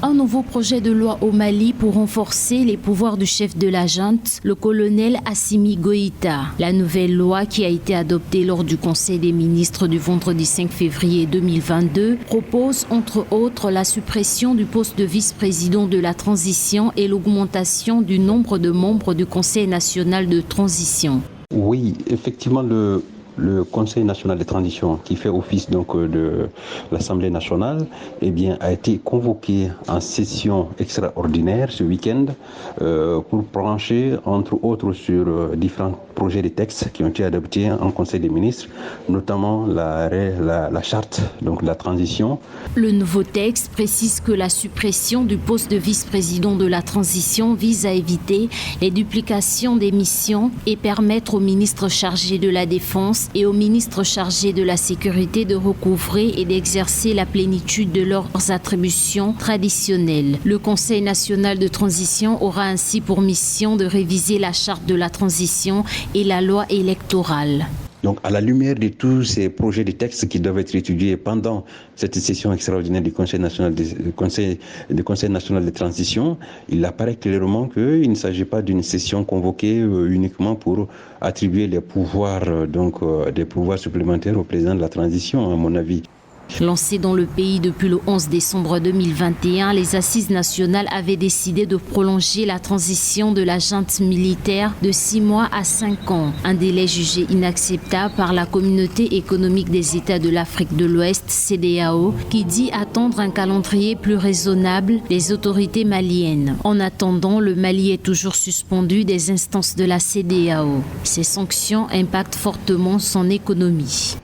Un nouveau projet de loi au Mali pour renforcer les pouvoirs du chef de la junte, le colonel Assimi Goïta. La nouvelle loi qui a été adoptée lors du Conseil des ministres du vendredi 5 février 2022 propose entre autres la suppression du poste de vice-président de la transition et l'augmentation du nombre de membres du Conseil national de transition. Oui, effectivement, le Conseil national de transition, qui fait office donc de l'Assemblée nationale, a été convoqué en session extraordinaire ce week-end pour plancher entre autres sur différents projets de textes qui ont été adoptés en Conseil des ministres, notamment la charte donc de la transition. Le nouveau texte précise que la suppression du poste de vice-président de la transition vise à éviter les duplications des missions et permettre aux ministres chargés de la Défense et aux ministres chargés de la Sécurité de recouvrer et d'exercer la plénitude de leurs attributions traditionnelles. Le Conseil national de transition aura ainsi pour mission de réviser la charte de la transition et la loi électorale. Donc, à la lumière de tous ces projets de textes qui doivent être étudiés pendant cette session extraordinaire du Conseil national de transition, il apparaît clairement qu'il ne s'agit pas d'une session convoquée uniquement pour attribuer les pouvoirs, des pouvoirs supplémentaires au président de la transition, à mon avis. Lancées dans le pays depuis le 11 décembre 2021, les assises nationales avaient décidé de prolonger la transition de la junte militaire de 6 mois à 5 ans. Un délai jugé inacceptable par la Communauté économique des États de l'Afrique de l'Ouest, CEDEAO, qui dit attendre un calendrier plus raisonnable des autorités maliennes. En attendant, le Mali est toujours suspendu des instances de la CEDEAO. Ces sanctions impactent fortement son économie.